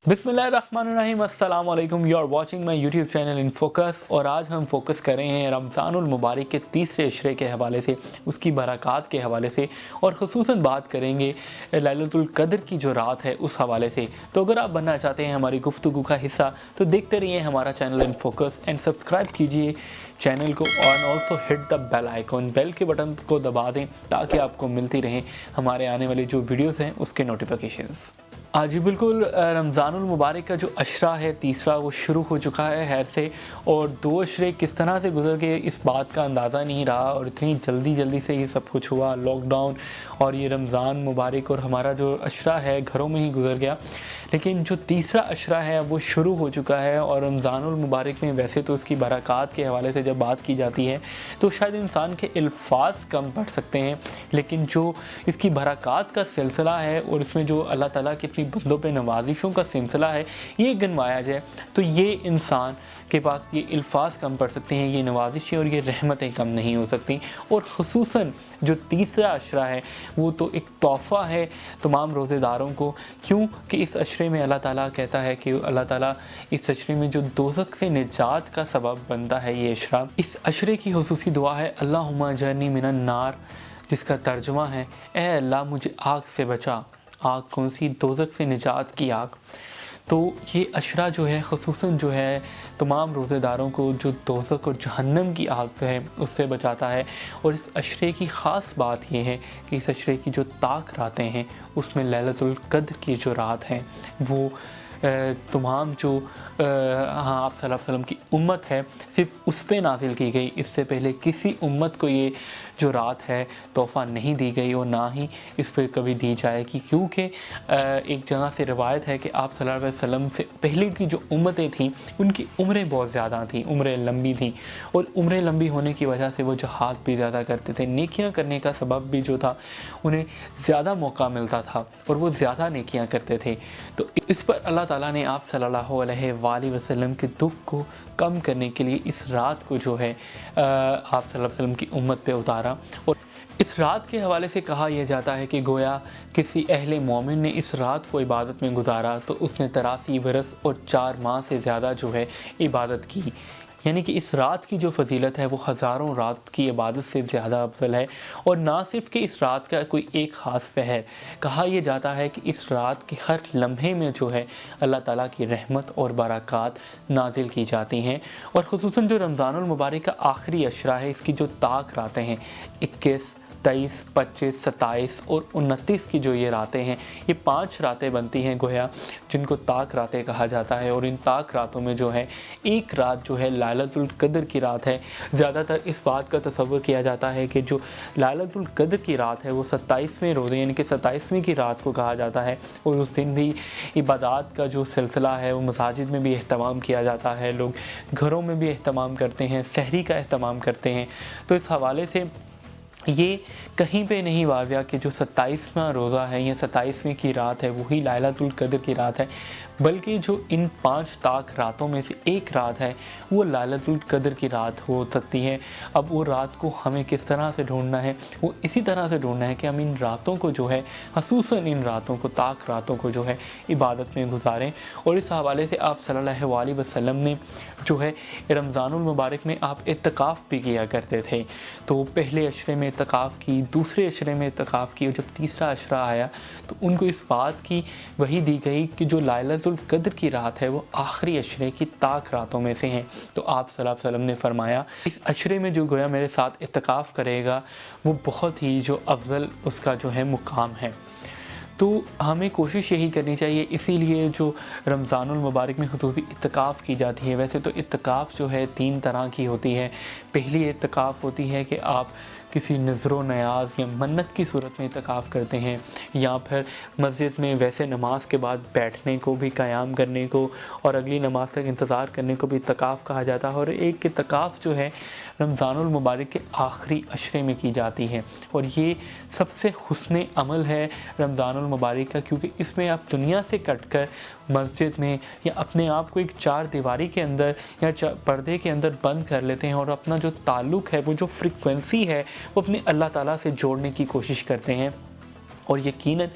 बिस्मिल्लाहिर्रहमानिर्रहीम, अस्सलाम वालेकुम। You are watching my YouTube channel in focus. और आज हम फोकस कर रहे हैं रमज़ानुल मुबारक के तीसरे अशरे के हवाले से, उसकी बरक़ात के हवाले से, और ख़ुसूसन बात करेंगे लैलतुल क़द्र की जो रात है उस हवाले से। तो अगर आप बनना चाहते हैं हमारी गुफ्तगू का हिस्सा तो देखते रहिए हमारा channel in focus and subscribe कीजिए चैनल को और also hit the bell icon, bell के बटन को दबा दें ताकि आपको मिलती रहें हमारे आने वाले जो वीडियोज़ हैं उसके नोटिफिकेशंस। जी बिल्कुल, रमज़ानुल मुबारक का जो अशरा है तीसरा वो शुरू हो चुका है खैर से, और दो अशरे किस तरह से गुजर गए इस बात का अंदाज़ा नहीं रहा, और इतनी जल्दी से ये सब कुछ हुआ, लॉकडाउन और ये रमज़ान मुबारक और हमारा जो अशरा है घरों में ही गुजर गया। लेकिन जो तीसरा अशरा है वो शुरू हो चुका है, और रमज़ानुल मुबारक में वैसे तो उसकी बरक़ात के हवाले से जब बात की जाती है तो शायद इंसान के अल्फाज कम पड़ सकते हैं, लेकिन जो इसकी बरक़ात का सिलसिला है और इसमें जो अल्लाह ताला की बंदों पे नवाजिशों का सिलसिला है ये गिनवाया जाए तो ये इंसान के पास ये अल्फाज कम पड़ सकते हैं, ये नवाजिशें और ये रहमतें कम नहीं हो सकती। और ख़ुसूसन जो तीसरा अशरा है वो तो एक तोहफ़ा है तमाम रोज़ेदारों को, क्यों कि इस अशरे में अल्लाह ताला कहता है कि अल्लाह ताला इस अशरे में जो दोज़ख से निजात का सबब बनता है ये अशरा। इस अशरे की खुसूसी दुआ है अल्लाहुम्मा अजरनी मिनन नार, जिसका तर्जुमा है ए अल्लाह मुझे आग से बचा। आग कौन सी? दोज़ख से निजात की आग। तो ये अशरा जो है ख़ुसूसन जो है तमाम रोज़ेदारों को जो दोज़ख और जहन्नम की आग जो है उससे बचाता है। और इस अशरे की ख़ास बात ये है कि इस अशरे की जो ताक रातें हैं उसमें लैलतुल क़द्र की जो रात है वो तमाम जो आप सल्लल्लाहु अलैहि वसल्लम की उम्मत है सिर्फ उस पे नाज़िल की गई। इससे पहले किसी उम्मत को ये जो रात है तोहफ़ा नहीं दी गई और ना ही इस पर कभी दी जाएगी, क्योंकि एक जगह से रिवायत है कि आप सल्लल्लाहु अलैहि वसल्लम से पहले की जो उम्मतें थीं उनकी उम्रें बहुत ज़्यादा थीं, उम्रें लंबी थीं, और उम्रें लंबी होने की वजह से वो जहाद भी ज़्यादा करते थे। नेकियां करने का सबब भी जो था उन्हें ज़्यादा मौका मिलता था और वो ज़्यादा नेकियां करते थे। तो इस पर अल्लाह ताला ने आप सल्लल्लाहु अलैहि वसल्लम के दुख को कम करने के लिए इस रात को जो है आप सल्लल्लाहु अलैहि वसल्लम की उम्मत पे उतारा। और इस रात के हवाले से कहा यह जाता है कि गोया किसी अहले मोमिन ने इस रात को इबादत में गुजारा तो उसने 83 बरस और 4 माह से ज़्यादा जो है इबादत की। यानी कि इस रात की जो फजीलत है वो हज़ारों रात की इबादत से ज़्यादा अफजल है। और ना सिर्फ कि इस रात का कोई एक ख़ास पहर, कहा यह जाता है कि इस रात के हर लम्हे में जो है अल्लाह ताला की रहमत और बरक़ात नाजिल की जाती हैं। और ख़ुसूसन जो रमज़ानुल मुबारक का आखिरी अशरा है इसकी जो ताक रातें हैं 21, 23, 25, 27 और 29 की जो ये रातें हैं ये 5 रातें बनती हैं गोया जिनको ताक रातें कहा जाता है। और इन ताक रातों में जो है एक रात जो है लैलतुल क़द्र की रात है। ज़्यादातर इस बात का तसव्वुर किया जाता है कि जो लैलतुल क़द्र की रात है वो 27वें रोज़े यानी कि 27वीं की रात को कहा जाता है। और उस दिन भी इबादत का जो सिलसिला है वो मसाजिद में भी अहतमाम किया जाता है, लोग घरों में भी अहतमाम करते हैं, सहरी का अहतमाम करते हैं। तो इस हवाले से ये कहीं पे नहीं वाज़िया कि जो 27वां रोज़ा है या 27वीं की रात है वही लैलतुल क़द्र की रात है, बल्कि जो इन 5 ताक रातों में से एक रात है वो लैलतुल क़द्र की रात हो सकती है। अब वो रात को हमें किस तरह से ढूंढना है, वो इसी तरह से ढूंढना है कि हम इन रातों को जो है ख़ुसूसन इन रातों को ताक रातों को जो है इबादत में गुजारें। और इस हवाले से आप सल्लल्लाहु अलैहि वसल्लम ने जो है रमज़ानुल मुबारक में आप इत्तिकाफ़ भी किया करते थे। तो पहले अशरे में इत्तिकाफ़ की, दूसरे अशरे में इत्तिकाफ़ की, और जब तीसरा अशरा आया तो उनको इस बात की वही दी गई कि जो लैलतुल क़द्र की रात है वो आखिरी अशरे की ताक रातों में से हैं। तो आप सल्लल्लाहु अलैहि वसल्लम ने फरमाया इस अशरे में जो गोया मेरे साथ इत्तिकाफ़ करेगा वो बहुत ही जो अफजल उसका जो है मुकाम है। तो हमें कोशिश यही करनी चाहिए, इसीलिए जो रमज़ानुल मुबारक में ख़ुसूसी इत्तिकाफ़ की जाती है। वैसे तो इत्तिकाफ़ जो है 3 तरह की होती है। पहली इत्तिकाफ़ होती है कि आप किसी नज़रो नयाज या मन्नत की सूरत में इत्तिकाफ़ करते हैं, या फिर मस्जिद में वैसे नमाज के बाद बैठने को भी क़याम करने को और अगली नमाज तक इंतज़ार करने को भी इत्तिकाफ़ कहा जाता है। और एक इत्तिकाफ़ जो है रमज़ानुल मुबारक के आखिरी अशरे में की जाती है, और ये सबसे हुस्न अमल है रमज़ानुल मुबारक का, क्योंकि इसमें आप दुनिया से कट कर मस्जिद में या अपने आप को एक 4 दीवारी के अंदर या पर्दे के अंदर बंद कर लेते हैं और अपना जो ताल्लुक़ है वो जो फ्रीक्वेंसी है वो अपने अल्लाह ताला से जोड़ने की कोशिश करते हैं। और यकीनन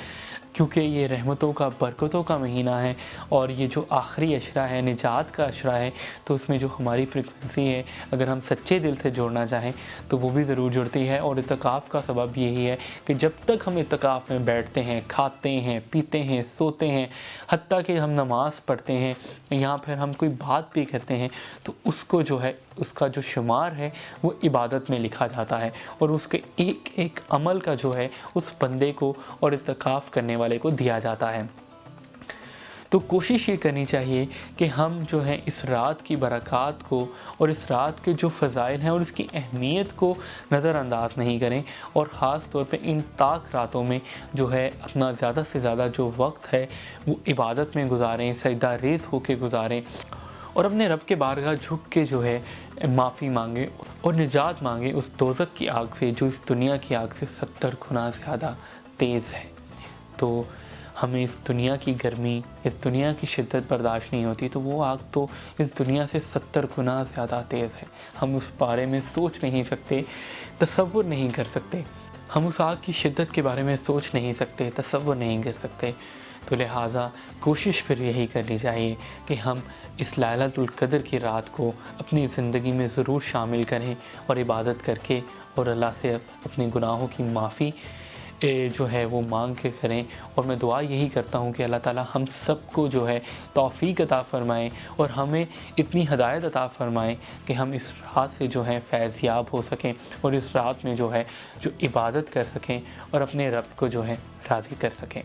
क्योंकि ये रहमतों का, बरकतों का महीना है और ये जो आखिरी अशरा है, निजात का अशरा है, तो उसमें जो हमारी फ्रिक्वेंसी है अगर हम सच्चे दिल से जुड़ना चाहें तो वो भी ज़रूर जुड़ती है। और इत्तिकाफ़ का सबब यही है कि जब तक हम इत्तिकाफ़ में बैठते हैं, खाते हैं, पीते हैं, सोते हैं, हत्ता कि हम नमाज़ पढ़ते हैं या फिर हम कोई बात भी करते हैं, तो उसको जो है, उसका जो शुमार है वो इबादत में लिखा जाता है और उसके एक एक अमल का जो है उस बंदे को और इत्तिकाफ़ करने वाले को दिया जाता है। तो कोशिश ये करनी चाहिए कि हम जो है इस रात की बरक़ात को और इस रात के जो फ़ज़ाइल हैं और इसकी अहमियत को नज़रअंदाज नहीं करें और ख़ास तौर पे इन ताक रातों में जो है अपना ज़्यादा से ज़्यादा जो वक्त है वो इबादत में गुजारें, सजदा रेज़ होकर गुजारें और अपने रब के बारगाह झुक के जो है माफ़ी मांगे और निजात मांगे उस दोज़ख की आग से जो इस दुनिया की आग से 70 गुना ज़्यादा तेज़ है। तो हमें इस दुनिया की गर्मी, इस दुनिया की शिद्दत बर्दाश्त नहीं होती, तो वो आग तो इस दुनिया से 70 गुना ज़्यादा तेज़ है। हम उस बारे में सोच नहीं सकते, तसव्वुर नहीं कर सकते। हम उस आग की शिद्दत के बारे में सोच नहीं सकते, तसव्वुर नहीं कर सकते। तो लिहाजा कोशिश फिर यही करनी चाहिए कि हम इस लैलतुल क़द्र की रात को अपनी ज़िंदगी में ज़रूर शामिल करें और इबादत करके और अल्लाह से अपने गुनाहों की माफ़ी जो है वो मांग के करें। और मैं दुआ यही करता हूँ कि अल्लाह ताला हम सबको जो है तौफ़ीक अता फ़रमाएँ और हमें इतनी हदायत अता फ़रमाएँ कि हम इस रात से जो है फैज़याब हो सकें और इस रात में जो है जो इबादत कर सकें और अपने रब को जो है राज़ी कर सकें।